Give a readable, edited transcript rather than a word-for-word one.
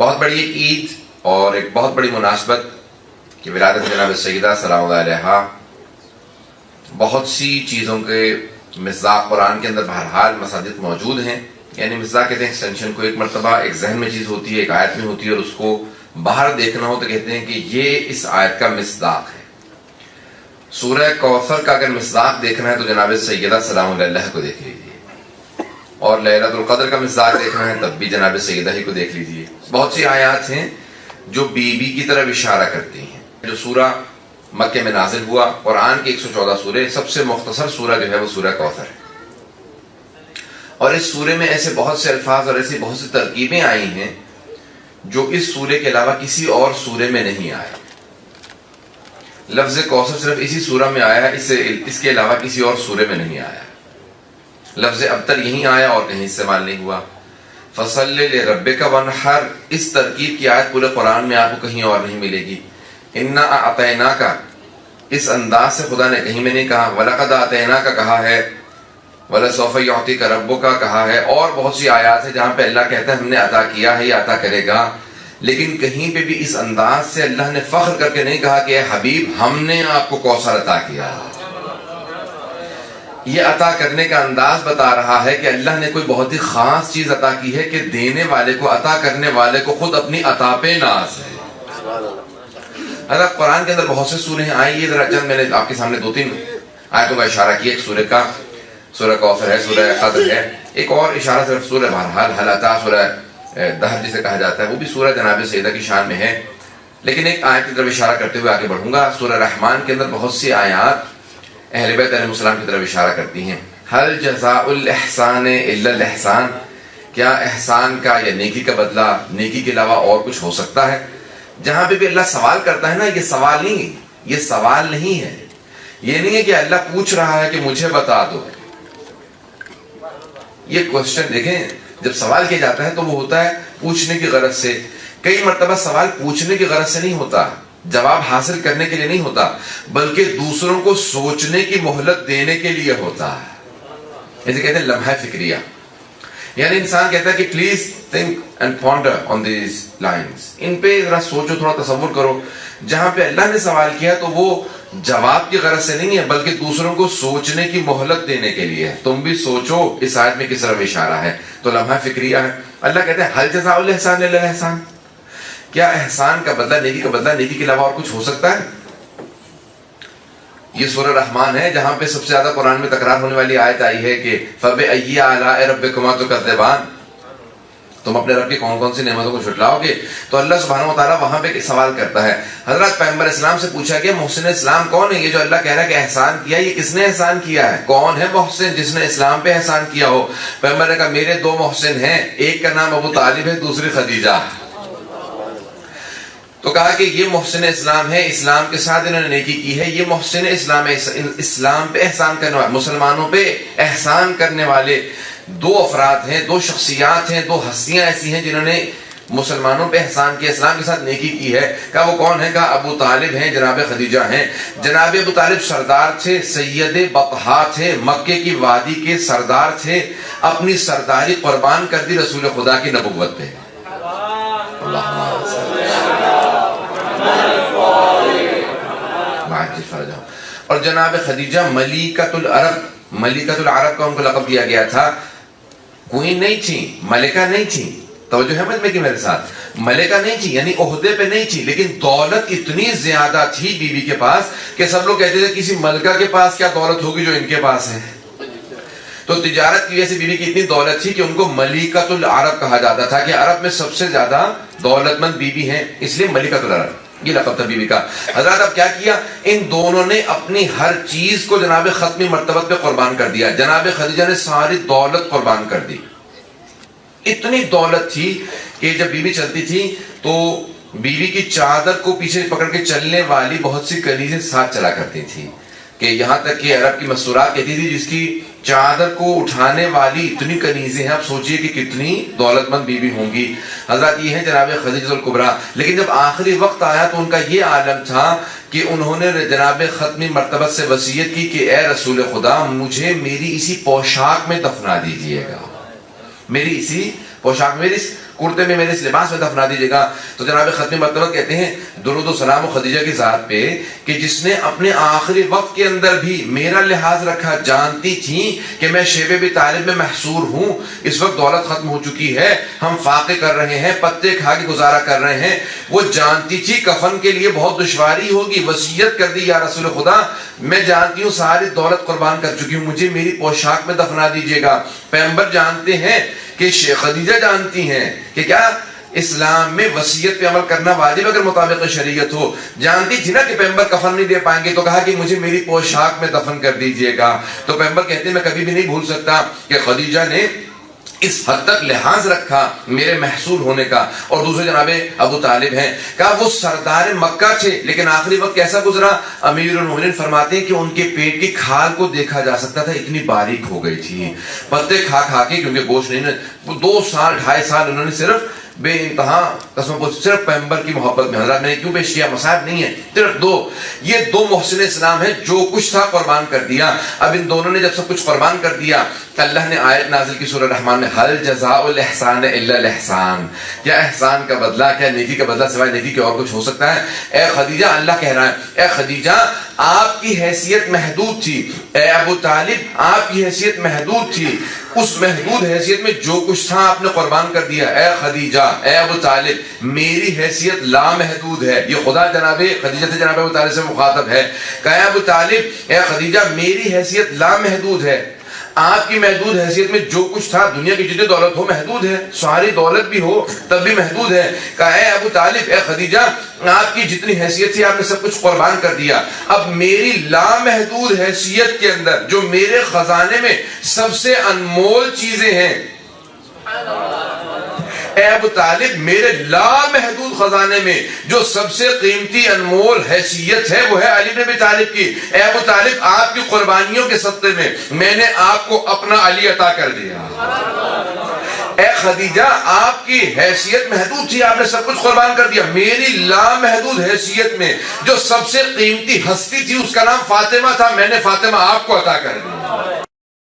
بہت بڑی ایک عید اور ایک بہت بڑی مناسبت کہ ولادت جناب سیدہ سلام اللہ علیہا، بہت سی چیزوں کے مصداق قرآن کے اندر بہرحال مساجد موجود ہیں. یعنی مصداق کہتے ہیں ایکسٹینشن کو. ایک مرتبہ ایک ذہن میں چیز ہوتی ہے، ایک آیت میں ہوتی ہے، اور اس کو باہر دیکھنا ہو تو کہتے ہیں کہ یہ اس آیت کا مصداق ہے. سورہ کوثر کا اگر مصداق دیکھنا ہے تو جناب سیدہ سلام اللہ کو دیکھ لیجیے، اور لیلۃ القدر کا مصداق دیکھنا ہے تب بھی جناب سیدہ ہی کو دیکھ لیجیے. بہت سی آیات ہیں جو بی بی کی طرف اشارہ کرتی ہیں. جو سورہ مکہ میں نازل ہوا، قرآن کے 114 سورے، سب سے مختصر سورہ جو ہے وہ سورہ کوثر ہے. اور اس سورے میں ایسے بہت سے الفاظ اور ایسی بہت سی ترکیبیں آئی ہیں جو اس سورے کے علاوہ کسی اور سورے میں نہیں آئے. لفظ کوثر صرف اسی سورہ میں آیا ہے، اس کے علاوہ کسی اور سورے میں نہیں آیا. لفظ ابتر یہیں آیا اور کہیں استعمال نہیں ہوا. فصل لربک وانحر، اس ترکیب کی آیت پورے قرآن میں آپ کو کہیں اور نہیں ملے گی. انا اعطیناک، اس انداز سے خدا نے کہیں میں نہیں کہا. ولقد اعطیناک کہا ہے، ولسوف یعطیک ربک کہا ہے، اور بہت سی آیات ہیں جہاں پہ اللہ کہتا ہے ہم نے عطا کیا ہے، یہ عطا کرے گا. لیکن کہیں پہ بھی اس انداز سے اللہ نے فخر کر کے نہیں کہا کہ اے حبیب ہم نے آپ کو کوثر عطا کیا. یہ عطا کرنے کا انداز بتا رہا ہے کہ اللہ نے کوئی بہت ہی خاص چیز عطا کی ہے کہ دینے والے کو، عطا کرنے والے کو خود اپنی عطا پہ ناز ہے. قرآن کے اندر بہت سے سورے ہیں. آئیے ذرا چند میں نے آپ کے سامنے 2-3 آیتوں کا اشارہ کیا. ایک سورے کا سورہ کوثر ہے، سورہ قدر ہے. ایک اور اشارہ صرف سورہ بہرحال حل اتی، سورہ دہر جسے کہا جاتا ہے، وہ بھی سورہ جناب سیدہ کی شان میں ہے. لیکن ایک آیت کی طرف اشارہ کرتے ہوئے آگے بڑھوں گا. سورہ رحمان کے اندر بہت سی آیات اہل بیت علیہ السلام کی طرف اشارہ کرتی ہیں. هل جزاء الاحسان الا الاحسان، کیا احسان کا یا نیکی کا بدلہ نیکی کے علاوہ اور کچھ ہو سکتا ہے؟ جہاں پہ بھی اللہ سوال کرتا ہے نا، یہ سوال نہیں، یہ سوال نہیں ہے. یہ نہیں ہے کہ اللہ پوچھ رہا ہے کہ مجھے بتا دو. یہ کوشچن دیکھیں، جب سوال کیا جاتا ہے تو وہ ہوتا ہے پوچھنے کی غرض سے. کئی مرتبہ سوال پوچھنے کی غرض سے نہیں ہوتا، جواب حاصل کرنے کے لیے نہیں ہوتا، بلکہ دوسروں کو سوچنے کی مہلت دینے کے لیے ہوتا ہے. اسے کہتے ہیں لمحہ فکریہ. یعنی انسان کہتا ہے کہ please think and ponder on these lines, ان پہ ذرا سوچو، تھوڑا تصور کرو. جہاں پہ اللہ نے سوال کیا تو وہ جواب کی غرض سے نہیں ہے، بلکہ دوسروں کو سوچنے کی مہلت دینے کے لیے ہے. تم بھی سوچو اس آیت میں کس طرف اشارہ ہے. تو لمحہ فکریہ ہے. اللہ کہتے ہیں هل جزاء الاحسان الا الاحسان، کیا احسان کا بدلہ، نیکی کا بدلہ نیکی کے علاوہ اور کچھ ہو سکتا ہے؟ یہ سورہ رحمان ہے جہاں پہ سب سے زیادہ قرآن میں تکرار ہونے والی آیت آئی ہے کہ فَبِأَيِّ آلَاءِ رَبِّكُمَا تُكَذِّبَانِ، تم اپنے رب کی کون کون سی نعمتوں کو جھٹلاؤ گے. تو اللہ سبحانہ و تعالیٰ وہاں پہ سوال کرتا ہے. حضرت پیغمبر اسلام سے پوچھا گیا محسن اسلام کون ہے؟ یہ جو اللہ کہہ رہا ہے کہ احسان کیا، یہ کس نے احسان کیا ہے؟ کون ہے محسن جس نے اسلام پہ احسان کیا ہو؟ پیغمبر نے کہا میرے 2 محسن ہیں، ایک کا نام ابو طالب ہے، دوسری خدیجہ. تو کہا کہ یہ محسن اسلام ہے، اسلام کے ساتھ انہوں نے نیکی کی ہے. یہ محسن اسلام ہے، اسلام پہ احسان کرنے والے، مسلمانوں پہ احسان کرنے والے 2 افراد ہیں، 2 شخصیات ہیں، 2 ہستیاں ایسی ہیں جنہوں نے مسلمانوں پہ احسان کیا، اسلام کے ساتھ نیکی کی ہے. کہا وہ کون ہے؟ کہا ابو طالب ہیں، جناب خدیجہ ہیں. جناب ابو طالب سردار تھے، سید بطحا تھے، مکے کی وادی کے سردار تھے. اپنی سرداری قربان کر دی رسول خدا کی نبوت پہ. اور جناب خدیجہ ملیکۃ العرب، ملیکۃ العرب کا ان کو لقب دیا گیا تھا. کوئین نہیں تھی، ملکہ نہیں تھی. توجہ ہے مجھ میں کہ میرے ساتھ، ملکہ نہیں تھی یعنی عہدے پہ نہیں تھی، لیکن دولت اتنی زیادہ تھی بی بی کے پاس کہ سب لوگ کہتے تھے کسی ملکہ کے پاس کیا دولت ہوگی جو ان کے پاس ہے. تو تجارت کی وجہ سے بی بی کی اتنی دولت تھی کہ ان کو ملیکۃ العرب کہا جاتا تھا، کہ عرب میں سب سے زیادہ دولت مند بی بی ہیں، اس لیے ملیکۃ العرب یہ لقب تھا بی بی کا. حضرات اب کیا کیا، ان دونوں نے اپنی ہر چیز کو جناب ختمی مرتبت پہ قربان کر دیا. جناب خدیجہ نے ساری دولت قربان کر دی. اتنی دولت تھی کہ جب بی بی چلتی تھی تو بیوی کی چادر کو پیچھے پکڑ کے چلنے والی بہت سی کنیزیں ساتھ چلا کرتی تھی، کہ یہاں تک کہ عرب کی مستورات کہتی تھی جس کی چادر کو اٹھانے والی اتنی کنیزیں ہیں. آپ سوچئے کہ کتنی دولت مند بیوی ہوں گی. حضرات یہ ہیں جناب خدیجہ الکبریٰ. لیکن جب آخری وقت آیا تو ان کا یہ عالم تھا کہ انہوں نے جناب ختمی مرتبت سے وصیت کی کہ اے رسول خدا مجھے میری اسی پوشاک میں دفنا دیجئے گا. میری اسی پوشاک، میری کرتے میں میرے اس لباس میں دفنا دیجیے گا. تو جناب ختم مرتبہ کہتے ہیں درود و سلام خدیجہ کی ذات پہ کہ جس نے اپنے آخری وقت کے اندر بھی میرا لحاظ رکھا. جانتی تھی کہ میں شیب ابی طالب میں محصور ہوں, اس وقت دولت ختم ہو چکی ہے, ہم فاقے کر رہے ہیں, پتے کھا کے گزارا کر رہے ہیں. وہ جانتی تھی کفن کے لیے بہت دشواری ہوگی, وصیت کر دی یا رسول خدا میں جانتی ہوں ساری دولت قربان کر چکی ہوں, مجھے میری پوشاک میں دفنا دیجیے گا. پیغمبر جانتے ہیں کہ خدیجہ جانتی ہیں کہ کیا اسلام میں وصیت پہ عمل کرنا واجب اگر مطابق شریعت ہو. جانتی تھی نا کہ پیغمبر کفن نہیں دے پائیں گے, تو کہا کہ مجھے میری پوشاک میں دفن کر دیجیے گا. تو پیغمبر کہتے ہیں میں کبھی بھی نہیں بھول سکتا کہ خدیجہ نے اس حد تک لحاظ رکھا میرے محصول ہونے کا. اور دوسرے جناب ابو طالب ہیں, کہا وہ سردار مکہ تھے لیکن آخری وقت کیسا گزرا. امیر المومنین فرماتے ہیں کہ ان کے پیٹ کی کھال کو دیکھا جا سکتا تھا, اتنی باریک ہو گئی تھی پتے کھا کھا کے, کیونکہ گوشت نہیں. 2 سال 2.5 سال انہوں نے صرف بے انتہا قسم کو صرف پیغمبر کی محبت میں. حضرات میں نے کیوں پیش کیا, مصائب نہیں ہے, صرف 2 یہ 2 محسن اسلام ہیں, جو کچھ تھا قربان کر دیا. اب ان دونوں نے جب سب کچھ قربان کر دیا, اللہ نے آیت نازل کی سورہ رحمان میں, حل جزاء الاحسان الا الاحسان, کیا احسان کا بدلہ, کیا نیکی کا بدلہ سوائے نیکی کے اور کچھ ہو سکتا ہے. اے خدیجہ, اللہ کہہ رہا ہے اے خدیجہ آپ کی حیثیت محدود تھی, اے ابو طالب آپ کی حیثیت محدود تھی, اس محدود حیثیت میں جو کچھ تھا آپ نے قربان کر دیا. اے خدیجہ اے ابو طالب میری حیثیت لامحدود ہے. یہ خدا جناب خدیجہ سے جناب ابو طالب سے مخاطب ہے کہ اے ابو طالب اے خدیجہ میری حیثیت لامحدود ہے, آپ کی محدود حیثیت میں جو کچھ تھا, دنیا کی جتنی دولت ہو محدود ہے, ساری دولت بھی ہو تب بھی محدود ہے. کہا اے ابو طالب اے خدیجہ آپ کی جتنی حیثیت تھی آپ نے سب کچھ قربان کر دیا. اب میری لامحدود حیثیت کے اندر جو میرے خزانے میں سب سے انمول چیزیں ہیں, اے ابو طالب میرے لامحدود خزانے میں جو سب سے قیمتی انمول حیثیت ہے وہ ہے علی بن ابی طالب کی. اے ابو طالب آپ کی قربانیوں کے صدقے میں نے آپ کو اپنا علی عطا کر دیا. اے خدیجہ آپ کی حیثیت محدود تھی, آپ نے سب کچھ قربان کر دیا. میری لامحدود حیثیت میں جو سب سے قیمتی ہستی تھی اس کا نام فاطمہ تھا, میں نے فاطمہ آپ کو عطا کر دیا.